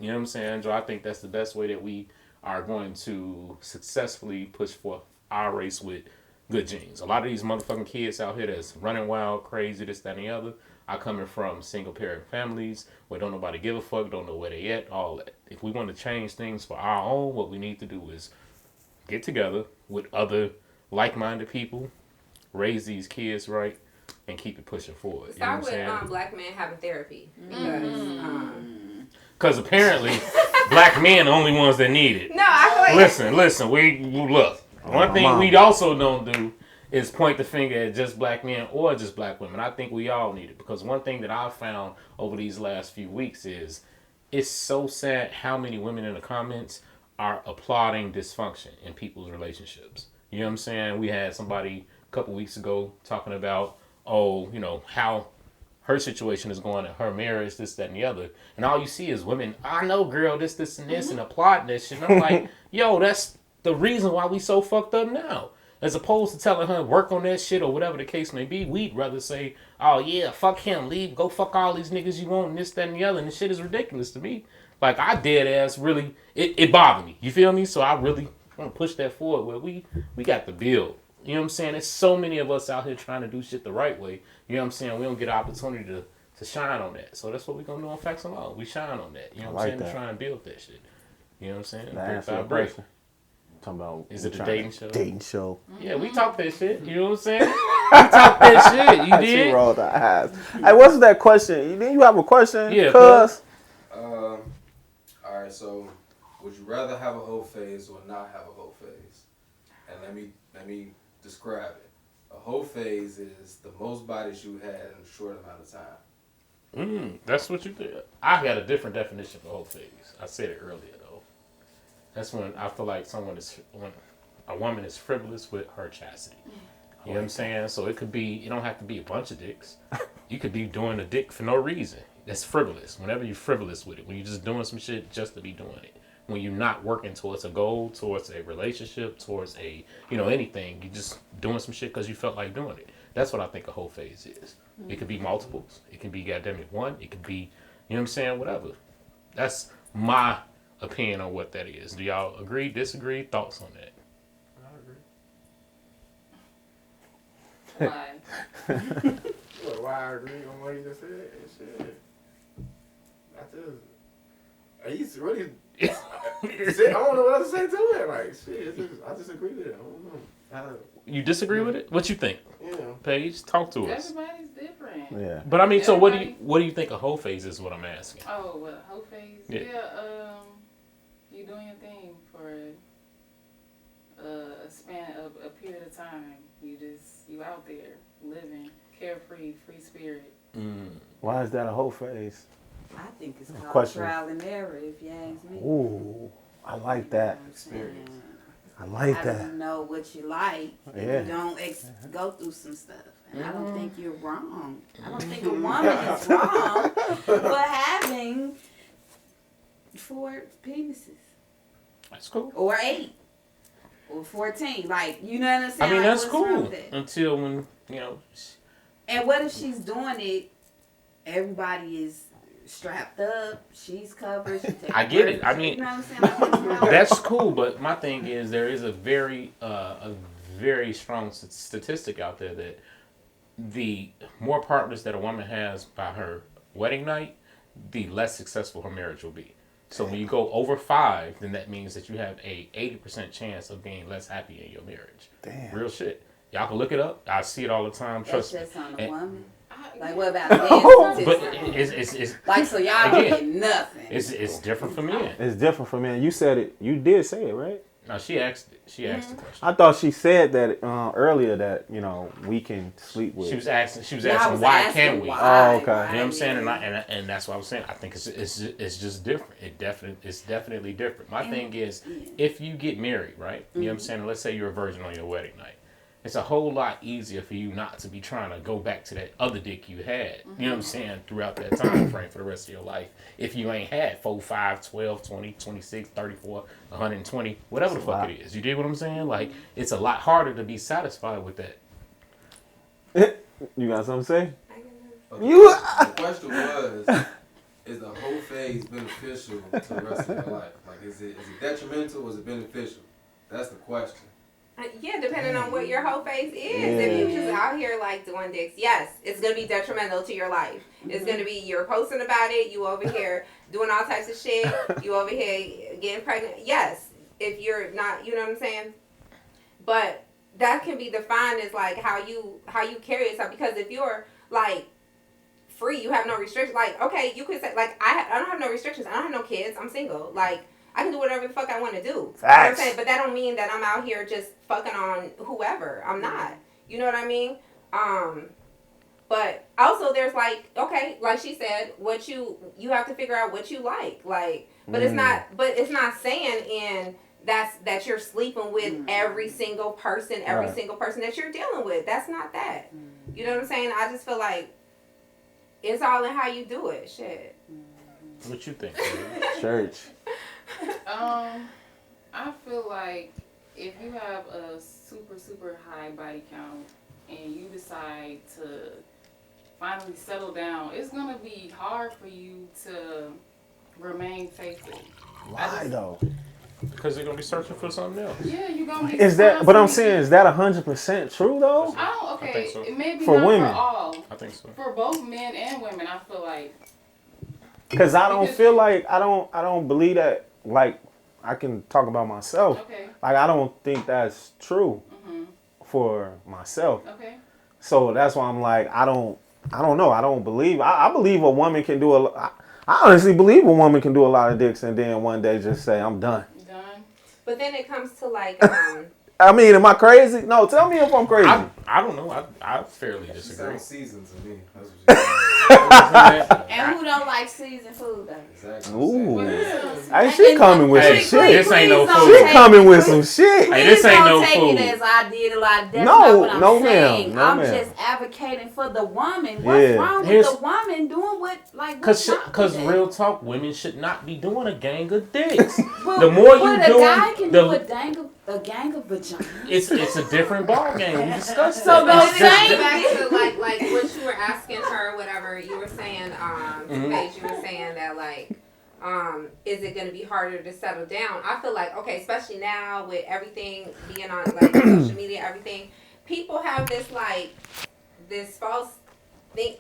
You know what I'm saying, Joe? I think that's the best way that we are going to successfully push forth our race with good genes. A lot of these motherfucking kids out here that's running wild, crazy, this, that, and the other, are coming from single parent families where don't nobody give a fuck, don't know where they at, all that. If we want to change things for our own, what we need to do is get together with other like-minded people, raise these kids right, and keep it pushing forward. Start with black men having therapy because apparently black men are the only ones that need it. No, I feel like listen. We look. One thing we also don't do is point the finger at just black men or just black women. I think we all need it because one thing that I've found over these last few weeks is it's so sad how many women in the comments are applauding dysfunction in people's relationships. You know what I'm saying? We had somebody a couple weeks ago talking about, how her situation is going in her marriage, this, that, and the other. And all you see is women, I know, girl, this, and this, and applauding this shit. And I'm like, yo, that's the reason why we so fucked up now. As opposed to telling her work on that shit or whatever the case may be, we'd rather say, oh yeah, fuck him, leave, go fuck all these niggas you want, and this, that, and the other. And the shit is ridiculous to me. Like, I dead ass really, it bothered me. You feel me? So I really want to push that forward where we got to build. You know what I'm saying? There's so many of us out here trying to do shit the right way. You know what I'm saying? We don't get an opportunity to shine on that. So that's what we're going to do on Facts and Law. We shine on that. You know what I'm saying? To try and build that shit. You know what I'm saying? Brick by brick. Talking about is it a dating show? Dating show. Yeah, we talk that shit. You know what I'm saying? We talk that shit. You did? She rolled her eyes. Hey, what's that question? You have a question? Yeah, cuz. All right, so would you rather have a HoePhase or not have a HoePhase? And let me describe it. A HoePhase is the most bodies you had in a short amount of time. That's what you did. I got a different definition for HoePhase. I said it earlier though. That's when I feel like when a woman is frivolous with her chastity. You know what I'm saying? So it don't have to be a bunch of dicks. You could be doing a dick for no reason. That's frivolous. Whenever you're frivolous with it, when you're just doing some shit just to be doing it. When you're not working towards a goal, towards a relationship, towards anything, you're just doing some shit because you felt like doing it. That's what I think a HoePhase is. It could be multiples. It can be goddamn it one. It could be, you know what I'm saying, whatever. That's my opinion on what that is. Do y'all agree, disagree, thoughts on that? I agree. Why? Why I agree on what you just said? Shit. I don't know what else to say to it. Like, shit, I just agree with it. I don't know. You disagree with it? What you think? Yeah. Paige, talk to us. Everybody's different. Yeah. But I mean, so what do you think a HoePhase is? What I'm asking. Oh, well, HoePhase. Yeah. You doing your thing for a span of a period of time. You out there living carefree, free spirit. Why is that a HoePhase? I think it's called trial and error, if you ask me. Ooh, I like that. Experience. I like that. I don't know what you like. Yeah. You don't go through some stuff. And I don't think you're wrong. I don't think a woman is wrong for having 4 penises. That's cool. Or 8. Or 14. Like, you know what I'm saying? I mean, like, that's cool. Until when, And what if she's doing it, everybody is strapped up, she's covered, she takes I get it. I mean, you know what I'm saying? that's cool, but my thing is there is a very strong statistic out there that the more partners that a woman has by her wedding night, the less successful her marriage will be. So when you go over 5, then that means that you have a 80% chance of being less happy in your marriage. Damn. Real shit. Y'all can look it up. I see it all the time. Trust me. That's just on the woman. Like, what about men? But it's like, so y'all don't get nothing. It's different for men. It's different for men. You said it. You did say it, right? No, she asked it. She asked the question. I thought she said that earlier that we can sleep with. She was asking why can we? Oh, okay. You know what I'm saying? And that's what I was saying. I think it's just different. It's definitely different. My thing is, if you get married, right? You know what I'm saying? Let's say you're a virgin on your wedding night. It's a whole lot easier for you not to be trying to go back to that other dick you had, you know what I'm saying, throughout that time frame for the rest of your life. If you ain't had 4, 5, 12, 20, 26, 34, 120, whatever the fuck it is. You dig what I'm saying? Like, it's a lot harder to be satisfied with that. You got something to say? The question was, is the whole phase beneficial to the rest of your life? Like, is it detrimental or is it beneficial? That's the question. Yeah, depending on what your whole phase is. If you just out here like doing dicks, yes, it's gonna be detrimental to your life. It's gonna be you're posting about it, you over here doing all types of shit, you over here getting pregnant. Yes, if you're not, you know what I'm saying. But that can be defined as like how you carry yourself. Because if you're like free, you have no restrictions. Like, okay, you could say like I don't have no restrictions. I don't have no kids. I'm single. Like, I can do whatever the fuck I want to do. You know what I'm saying? But that don't mean that I'm out here just fucking on whoever. I'm not. You know what I mean? But also there's like, okay, like she said, what you have to figure out what you like. Like, but it's not saying that you're sleeping with every single person that you're dealing with. That's not that. You know what I'm saying? I just feel like it's all in how you do it. Shit. What you think? Church. I feel like if you have a super high body count and you decide to finally settle down, it's gonna be hard for you to remain faithful. Why though? Because they're gonna be searching for something else. Yeah, you're gonna be. Is that? But I'm saying, is that 100% true though? I think so. Maybe For not women. for all. I think so. For both men and women, I feel like. Because I don't feel like I don't believe that. Like, I can talk about myself. Okay. Like, I don't think that's true for myself. Okay. So that's why I'm like, I don't know. I don't believe. I believe a woman can do I honestly believe a woman can do a lot of dicks and then one day just say, I'm done. But then it comes to like, I mean, am I crazy? No, tell me if I'm crazy. I don't know. I fairly disagree. Sounds seasoned to me. That's what you're And who don't like seasoned food though? Exactly. Ooh. Hey, She coming with some shit. This ain't no She food. coming with some shit. Hey, this ain't no take food. it as I did a lot. That's No, not what I'm no, saying. ma'am. No, I'm ma'am. just advocating for the woman. What's wrong Here's- with the woman doing what? Like, what's wrong Cause with real talk, women should not be doing a gang of dicks. Well, The more you but do, a guy can do a the gang of vaginas. it's a different ball game. We discussed So that. those It's just- same- back to like what you were asking her, whatever you were saying, Paige, you were saying that like, is it going to be harder to settle down? I feel like, okay, especially now with everything being on like social media, everything, people have this like this false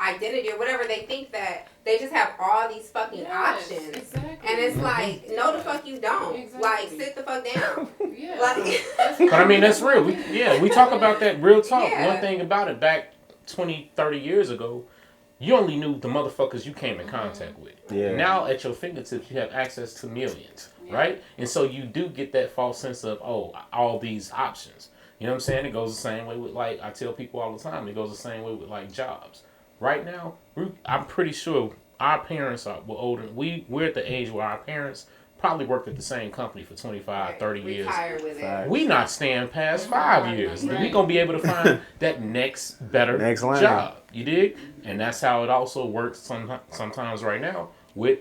identity or whatever. They think that they just have all these fucking options. Exactly. And it's like, no, the fuck you don't. Exactly. Like, sit the fuck down. Yeah. Like, But I mean, that's real. We talk about that real talk. Yeah. One thing about it, back 20, 30 years ago, you only knew the motherfuckers you came in contact with. Yeah. Now at your fingertips, you have access to millions, right? And so you do get that false sense of, oh, all these options. You know what I'm saying? It goes the same way with, like, I tell people all the time, it goes the same way with, like, jobs. Right now, I'm pretty sure our parents were older. We're at the age where our parents probably worked at the same company for 25, 30 years. retire with it. We not staying past 5 years. Right. We gonna be able to find that next better Next job. You dig? And that's how it also works sometimes right now with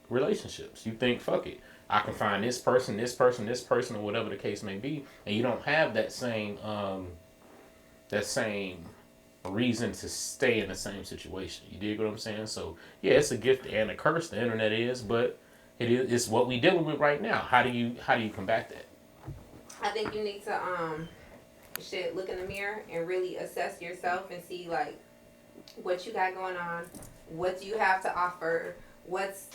relationships. You think, fuck it, I can find this person, or whatever the case may be, and you don't have that same reason to stay in the same situation. You dig what I'm saying? So yeah, it's a gift and a curse. The internet is, but it's what we dealing with right now. How do you combat that? I think you need to look in the mirror and really assess yourself and see like what you got going on, what do you have to offer, what's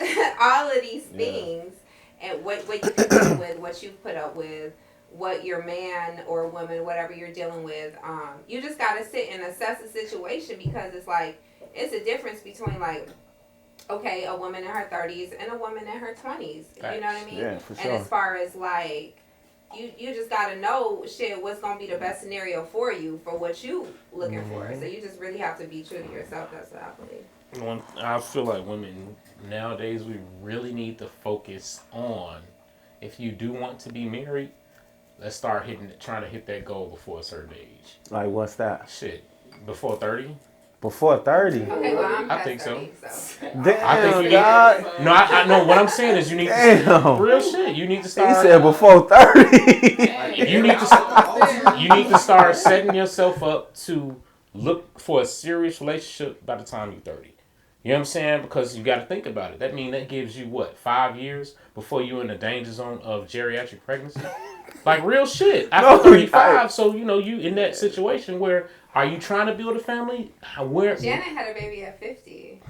all of these things, and what you can deal with, what you've put up with, what your man or woman, whatever you're dealing with. You just gotta sit and assess the situation, because it's like it's a difference between like, okay, a woman in her 30s and a woman in her 20s. You know what I mean? Yeah, for sure. And as far as like, you just gotta know what's gonna be the best scenario for you for what you looking for. So you just really have to be true to yourself. That's what I believe. I feel like women nowadays, we really need to focus on, if you do want to be married, let's start trying to hit that goal before a certain age. Like, what's that? Shit, before 30. Before 30. Okay, well I'm I past think so. 30, so. Damn, I think you God. need. No, I know what I'm saying is you need to Damn. real shit. You need to He start. said before 30. You need to start setting yourself up to look for a serious relationship by the time you're 30. You know what I'm saying? Because you got to think about it. That means that gives you, what, 5 years before you're in the danger zone of geriatric pregnancy? Like, real shit. After 35, so, you know, you in that situation where, are you trying to build a family? Where? Janet had a baby at 50.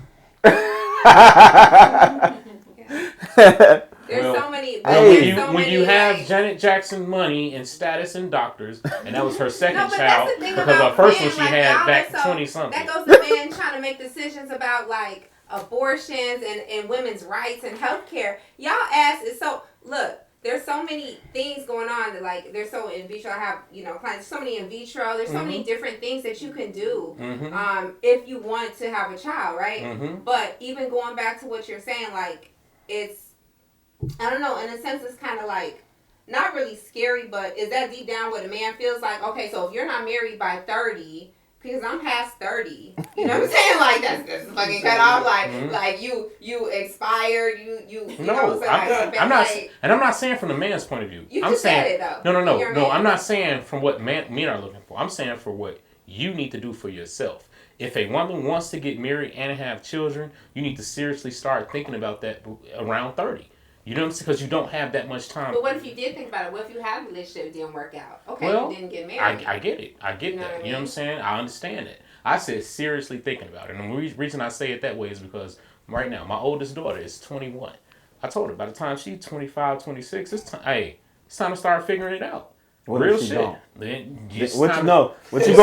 There's so many. When you have Janet Jackson money and status and doctors, and that was her second child, because her first one she had back 20-something. That goes to men trying to make decisions about, like, abortions and women's rights and healthcare. Y'all ass is so, look, there's so many things going on that, like, there's so in vitro. I have, you know, clients, so many in vitro. There's so many different things that you can do if you want to have a child, right? But even going back to what you're saying, like, it's, I don't know, in a sense it's kind of like, not really scary, but is that deep down what a man feels like? Okay, so if you're not married by 30, because I'm past 30, you know what I'm saying? Like, that's fucking cut off. Like you expired. You know. So I'm not, and I'm not saying from the man's point of view. I'm saying, said it though. No. I'm not saying from what men are looking for. I'm saying for what you need to do for yourself. If a woman wants to get married and have children, you need to seriously start thinking about that around 30. You know what I'm saying? Because you don't have that much time. But what if you did think about it? What if you had a relationship that didn't work out? Okay, well, you didn't get married. I get it. I get that. You know what I'm saying? I understand that. I said seriously thinking about it. And the reason I say it that way is because right now, my oldest daughter is 21. I told her by the time she's 25, 26, it's time to start figuring it out. What Real if she shit. Don't? What you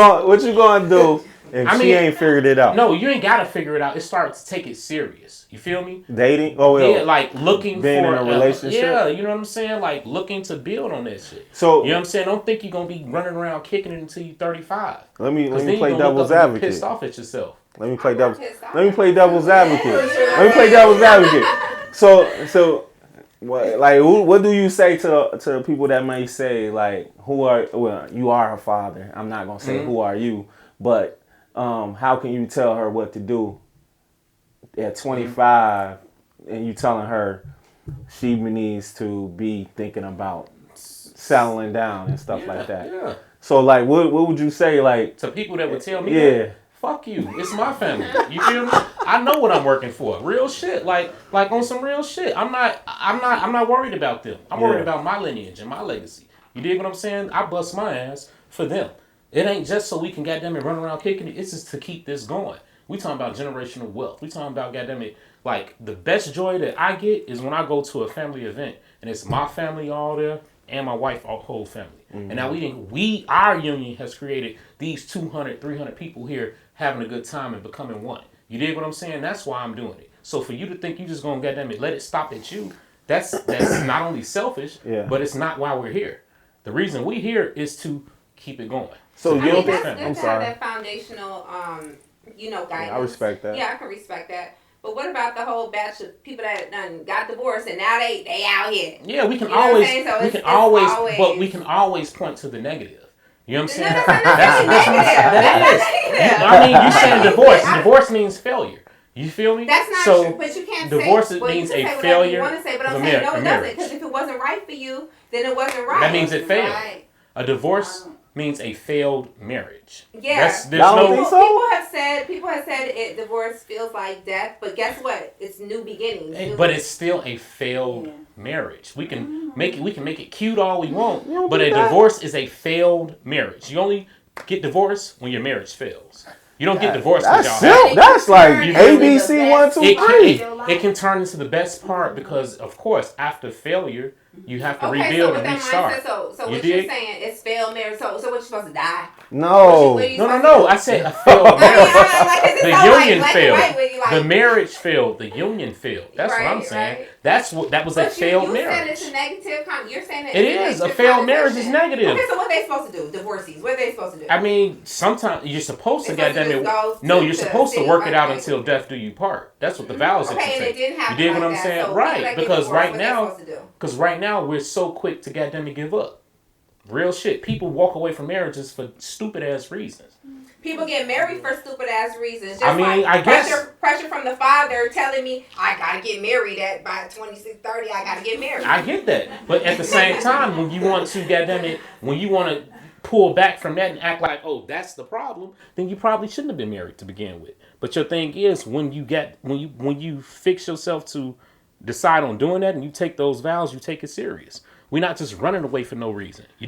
gonna do if she ain't figured it out? No, you ain't gotta figure it out. It starts to take it serious. You feel me? Dating? Oh, yeah, like looking being for in a relationship. Yeah, you know what I'm saying? Like looking to build on that shit. So you know what I'm saying? Don't think you're gonna be running around kicking it until you're 35. Let me play devil's advocate. Pissed off at yourself. Let me play devil's advocate. So. What do you say to people that may say, like, you are her father. I'm not gonna say who are you, but how can you tell her what to do at 25 and you telling her she needs to be thinking about settling down and stuff like that? Yeah. So like, what would you say, like, to people that would tell me that? Fuck you. It's my family. You feel me? I know what I'm working for. Real shit. Like on some real shit. I'm not worried about them. I'm worried about my lineage and my legacy. You dig what I'm saying? I bust my ass for them. It ain't just so we can goddamn it run around kicking it. It's just to keep this going. We talking about generational wealth. We talking about goddamn it. Like the best joy that I get is when I go to a family event and it's my family all there and my wife, our whole family. And now our union has created these 200, 300 people here having a good time and becoming one. You dig what I'm saying? That's why I'm doing it. So for you to think you just gonna goddamn it let it stop at you, that's not only selfish, but it's not why we're here. The reason we here is to keep it going. So you don't think I'm sorry. Have that foundational guidance. I respect that. Yeah, I can respect that. But what about the whole batch of people that done got divorced and now they out here? Yeah, we can always point to the negative. You know what I'm saying? I mean, you saying divorce. Divorce means failure. You feel me? That's not true. But you can't divorce say means a failure. You want to say, but I'm saying no, it doesn't. Because if it wasn't right for you, then it wasn't right. That means it failed. Right. A divorce means a failed marriage. Yeah. People have said divorce feels like death, but guess what? It's new beginnings. But it's still a failed marriage. We can make it cute all we want, but a divorce is a failed marriage. You only get divorced when your marriage fails. You don't get divorced with y'all. That's like ABC 1, 2, 3. It can turn into the best part because, of course, after failure, you have to rebuild and restart. So what you're saying is failed marriage. So what, you're supposed to die? No. No. I said a failed marriage. The union failed. The marriage failed. The union failed. That's what I'm saying. Right. That was a failed marriage. You said it's a negative. You're saying it is. A failed marriage is negative. Okay, so what are they supposed to do? Divorcees. What are they supposed to do? I mean, sometimes you're supposed to get them. No, you're supposed to work it out until death do you part. That's what the vows are. Okay, and it didn't happen. You dig what I'm saying? Right. Because right now we're so quick to get them to give up. Real shit. People walk away from marriages for stupid ass reasons. People get married for stupid ass reasons. Just I guess pressure from the father telling me I gotta get married by 26, 30. I gotta get married. I get that, but at the same time, when you want to pull back from that and act like, oh, that's the problem, then you probably shouldn't have been married to begin with. But your thing is when you fix yourself to decide on doing that and you take those vows, you take it serious. We're not just running away for no reason. You